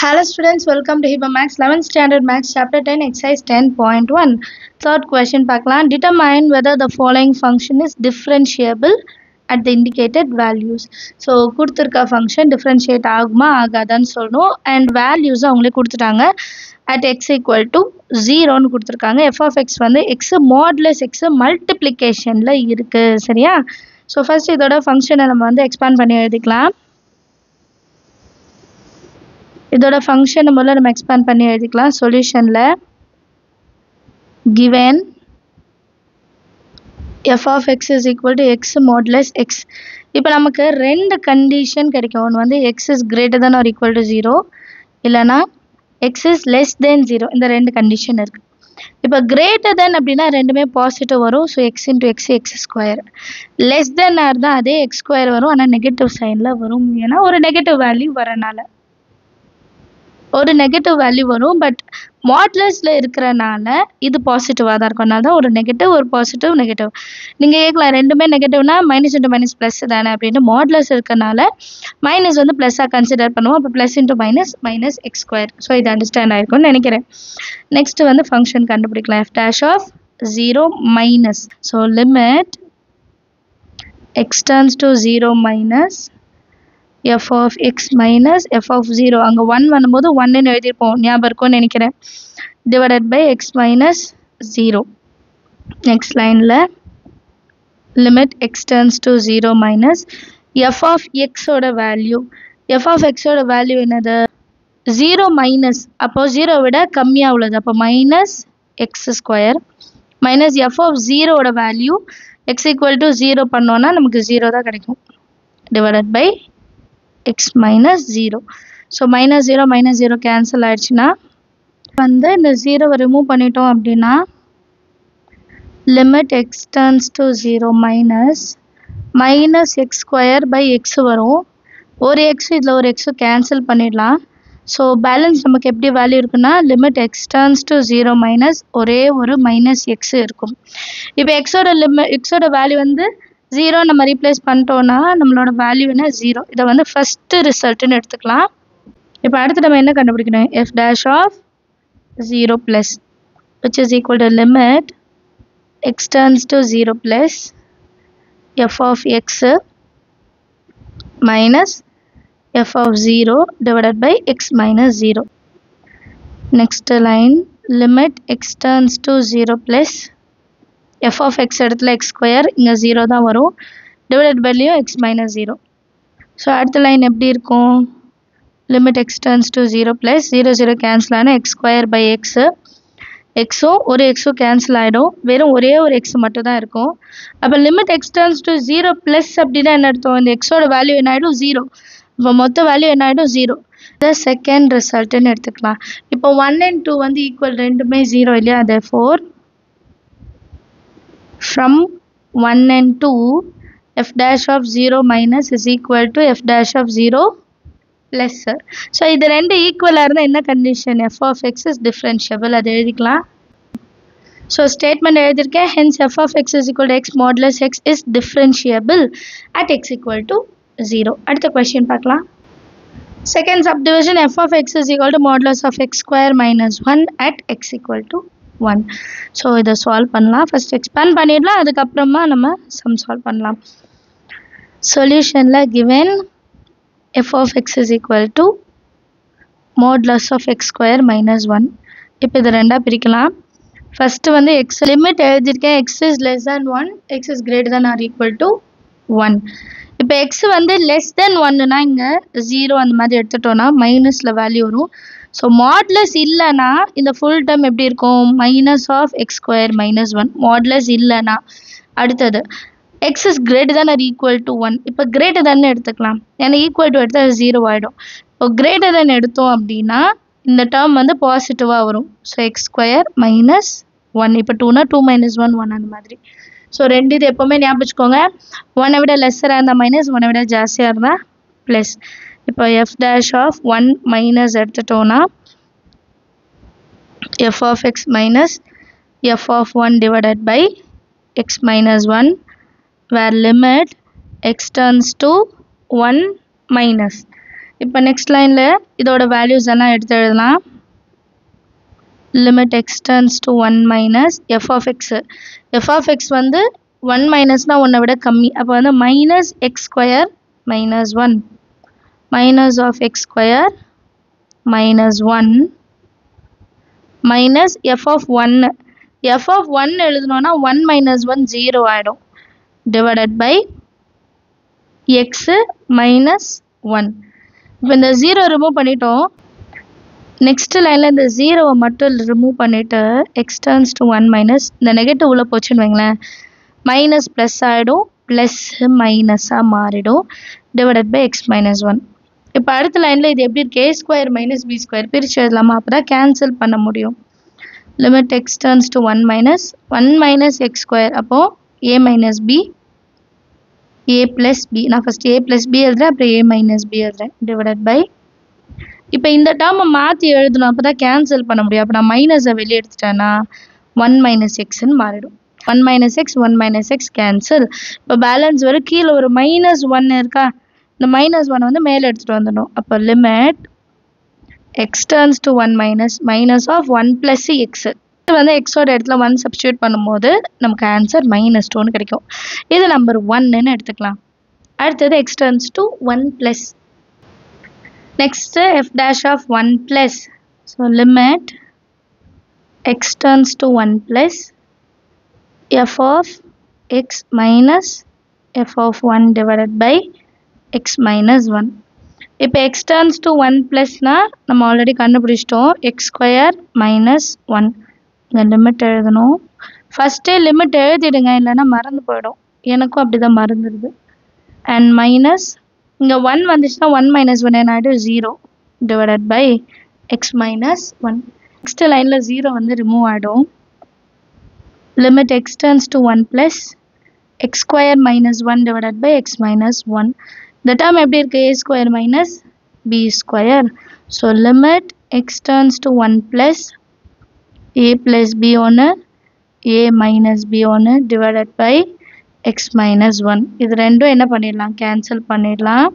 Hello students, welcome to Hiba Max 11th Standard Max Chapter 10 Exercise 10.1. Third question பார்க்கலாம். Determine whether the following function is differentiable at the indicated values. So கொடுத்திருக்க function differentiate ஆகுமா ஆகாதான்னு சொல்லணும் and values அவங்களே கொடுத்துட்டாங்க. At x equal to 0 னு கொடுத்திருக்காங்க. f of x வந்து x modulus x multiplicationல இருக்கு சரியா? So first இதோட function நம்ம வந்து expand பண்ணி எழுதிக்கலாம். இதோட function முதல்ல நம்ம expand பண்ணி எழுதிக்கலாம். Solutionல given f of x is equal to x modulus x. இப்போ நமக்கு ரெண்டு condition கிடைக்கும். ஒன்று வந்து x is greater than or equal to 0 இல்லனா x is less than 0. இந்த ரெண்டு condition இருக்கு. இப்போ greater than அப்படின்னா ரெண்டுமே positive வரும். So x into x x square. Less than இருந்தா அதே x square வரும். ஆனா negative signல வரும். ஏன்னா ஒரு negative value வரனால. ஒரு நெகட்டிவ் வேல்யூ வரும் பட் மாடுலஸ்ல இருக்கறனால இது பாசிட்டிவா தான் இருக்கும். அதனால தான் ஒரு நெகட்டிவ் ஒரு பாசிட்டிவ் நெகட்டிவ். நீங்க கேட்கலாம் ரெண்டுமே நெகட்டிவ்னா மைனஸ் இன்டு மைனஸ் பிளஸ் தானே அப்படின்னு. மாடுலஸ் இருக்கறனால மைனஸ் வந்து பிளஸ்ஸா கன்சிடர் பண்ணுவோம். அப்ப plus into minus minus x square. So இது அண்டர்ஸ்டாண்ட் ஆயிருக்கும்னு நினைக்கிறேன். நெக்ஸ்ட் வந்து ஃபங்க்ஷன் கண்டுபிடிக்கலாம். f dash of 0 minus. So limit x turns to 0 minus f of x minus f of 0 அங்க 1 வரும்போது 1 ன்னு எழுதிருப்போம் ஞாபகம் இருக்கும்னு நினைக்கிறேன் divided by x minus 0 next lineல limit x turns to 0 minus f of x ஓட value f of x ஓட value என்னது 0 minus அப்போ 0 விட கம்மியா உள்ளது அப்போ minus x square minus f of 0 ஓட value x equal to 0 பண்ணோம்னா நமக்கு 0 தான் கிடைக்கும் divided by x minus 0. So minus 0 cancel ஆயிடுச்சுன்னா வந்து இந்த 0 remove பண்ணிட்டோம் அப்படின்னா limit x turns to 0 minus minus x square by x வரும். ஒரு x இதில் ஒரு x cancel பண்ணிடலாம். ஸோ பேலன்ஸ் நமக்கு எப்படி வேல்யூ இருக்குன்னா limit x turns to 0 minus ஒரே ஒரு minus x இருக்கும். இப்போ xோட வேல்யூ வந்து 0 நம்ம ரீப்ளேஸ் பண்ணிட்டோம்னா நம்மளோட வேல்யூ என்ன 0. இதை வந்து ஃபர்ஸ்ட் ரிசல்ட்னு எடுத்துக்கலாம். இப்போ அடுத்து நம்ம என்ன கண்டுபிடிக்கணும் f dash of 0 plus which is equal to limit x turns to 0 plus f of x minus f of 0 divided by x minus 0. Next line limit x turns to 0 plus f of x இடத்துல x square இங்க 0 தான் வரும் divided by x minus 0. So அடுத்த line எப்படி இருக்கும் limit x turns to 0 plus 0 cancel ஆனா x square by x xும் ஒரு xும் cancel ஆயிடும் வெறும் ஒரே ஒரு x மட்டும் தான் இருக்கும். அப்போ limit x turns to 0 plus அப்படின்னா என்ன அர்த்தம் இந்த x ஓட வேல்யூ என்ன ஆயிடும் 0. இப்போ மொத்த வேல்யூ என்ன ஆயிடும் 0. the second resultன்னு எடுத்துக்கலாம். இப்போ 1 and 2 வந்து ஈக்குவல் ரெண்டுமே 0 இல்லையா therefore from 1 and 2 f dash of 0 minus is equal to f dash of 0 plus. So இது ரெண்டு ஈக்குவலா இருந்தா என்ன condition f of x is differentiable அது எழுதிக்கலாம். So statement எழுதிருக்கேன் hence f of x is equal to x modulus x is differentiable at x equal to 0. அடுத்த question பார்க்கலாம். Second subdivision f of x is equal to modulus of x square minus 1 at x equal to 1. So இதை solve பண்ணலாம். First expand பண்ணிடலாம் அதுக்கப்புறமா நம்ம some solve பண்ணலாம். சொல்யூஷனில் given f of x is equal to modulus of x square minus 1. இப்போ இதை ரெண்டாக பிரிக்கலாம். ஃபஸ்ட்டு வந்து x லிமிட் எழுதியிருக்கேன் x is less than 1 x is greater than or equal to 1. இப்போ x வந்து less than 1னா இங்கே 0 அந்த மாதிரி எடுத்துட்டோன்னா மைனஸில் வேல்யூ வரும். ஸோ மாடுலஸ் இல்லைன்னா இந்த ஃபுல் டேர்ம் எப்படி இருக்கும் minus of x square minus 1 modulus இல்லைன்னா அடுத்தது x is greater than or equal to 1. இப்போ கிரேட்டர் தேன் எடுத்துக்கலாம் ஏன்னா ஈக்குவல் டு எடுத்தால் 0 ஆகிடும். இப்போ கிரேட்டர் தேன் எடுத்தோம் அப்படின்னா இந்த டேர்ம் வந்து பாசிட்டிவாக வரும். ஸோ எக்ஸ் ஸ்கொயர் மைனஸ் 1 இப்போ 2னா 2 minus 1 1 அந்த மாதிரி. ஸோ ரெண்டு இது எப்போவுமே ஞாபகம் வச்சுக்கோங்க 1 விட லெஸ்ஸராக இருந்தால் மைனஸ் 1 விட ஜாஸ்தியாக இருந்தால் ப்ளஸ். இப்போ f dash of 1 minus எடுத்துட்டோம்னா f of x minus f of 1 divided by x minus 1 where limit x turns to 1 minus இப்போ நெக்ஸ்ட் லைனில் இதோட வேல்யூஸ் எல்லாம் எடுத்து எழுதலாம். Limit x turns to 1 minus f of x. F of x வந்து 1 மைனஸ்னால் 1 விட கம்மி. அப்போ வந்து minus x square minus 1 minus of x square minus 1 minus f of 1. F of 1 எழுதணும்னா 1 மைனஸ் 1 0 ஆகிடும். Divided by x minus 1. இப்போ இந்த 0 ரிமூவ் பண்ணிட்டோம். நெக்ஸ்ட் லைனில் இந்த 0வை மட்டும் ரிமூவ் பண்ணிவிட்டு எக்ஸ் டர்ன்ஸ் டு 1 மைனஸ் இந்த நெகட்டிவ் உள்ள போச்சுன்னு வைங்களேன், மைனஸ் ப்ளஸ் ஆகிடும், ப்ளஸ் மைனஸாக மாறிடும். Divided by x minus 1. இப்போ அடுத்த லைனில் இது எப்படி இருக்கு? A square minus B square பிரித்து எழுதலாமா? அப்போ தான் கேன்சல் பண்ண முடியும். Limit x turns to 1 minus x square. அப்போது A minus B A plus B. நான் ஃபஸ்ட் ஏ ப்ளஸ் பி எழுதுறேன், அப்புறம் ஏ மைனஸ் பி எழுதுறேன். டிவைடட் பை இப்போ இந்த டேர்மை மாற்றி எழுதணும், அப்போ தான் கேன்சல் பண்ண முடியும். அப்போ நான் மைனஸை வெளியே எடுத்துட்டேன்னா 1 மைனஸ் எக்ஸ்ன்னு மாறிடும். 1 மைனஸ் எக்ஸ் கேன்சல். இப்போ பேலன்ஸ் வரும். கீழே ஒரு மைனஸ் 1 இருக்கா, இந்த மைனஸ் 1 வந்து மேலே எடுத்துகிட்டு வந்துடணும். அப்போ limit x turns to 1 minus of 1 plus x. இது வந்து எக்ஸோட இடத்துல 1 சப்ஸ்டியூட் பண்ணும்போது நமக்கு ஆன்சர் -2 கிடைக்கும். இது நம்பர் 1ன்னு எடுத்துக்கலாம். அடுத்தது X turns to 1 plus. Next f dash of 1 plus. So limit x turns to 1 plus f of x minus f of 1 divided by x minus 1. இப்போ x turns to 1 plus na நம்ம already கண்டுபிடிச்சிட்டோம். x square minus 1. இந்த limit எழுதணும். ஃபஸ்ட்டே limit எழுதிடுங்க, இல்லைன்னா மறந்து போயிடும். எனக்கும் அப்படி தான் மறந்துடுது. அண்ட் மைனஸ் இங்கே 1 வந்துச்சுன்னா 1 மைனஸ் 1 என்ன ஆகிடும்? 0 divided by x minus 1. Next லைனில் 0 வந்து ரிமூவ் ஆகிடும். Limit x turns to 1 plus x square minus 1 divided by x minus 1. இந்த டேர்ம் எப்படி இருக்குது? A square minus B square. So limit x turns to 1 plus a plus b ஒன்று a minus b ஒன்று divided by x minus 1. இது ரெண்டும் என்ன பண்ணிடலாம்? Cancel பண்ணிடலாம்.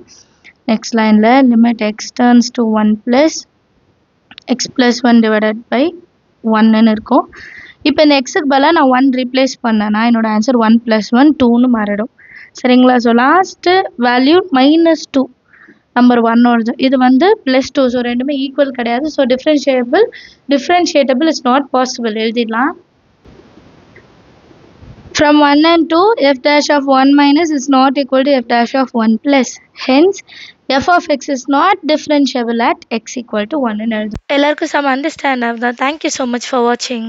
நெக்ஸ்ட் லைனில் limit x turns to 1 plus x plus 1 divided by 1ன்னு இருக்கும். இப்போ இந்த எக்ஸுக்கு பதிலாக நான் 1 ரீப்ளேஸ் பண்ணேன்னா என்னோட ஆன்சர் 1 + 1 2ன்னு மாறிடும். சரிங்களா? ஸோ லாஸ்ட்டு வேல்யூ -2 நம்பர் 1ஓடது. இது வந்து +2. ஸோ ரெண்டுமே ஈக்குவல் கிடையாது. So differentiable is not possible. எழுதிடலாம். From 1 and 2, f dash of 1 minus is not equal to f dash of 1 plus. Hence, f of x is not differentiable at x equal to 1. எல்லாருக்கும் some understand. Thank you so much for watching.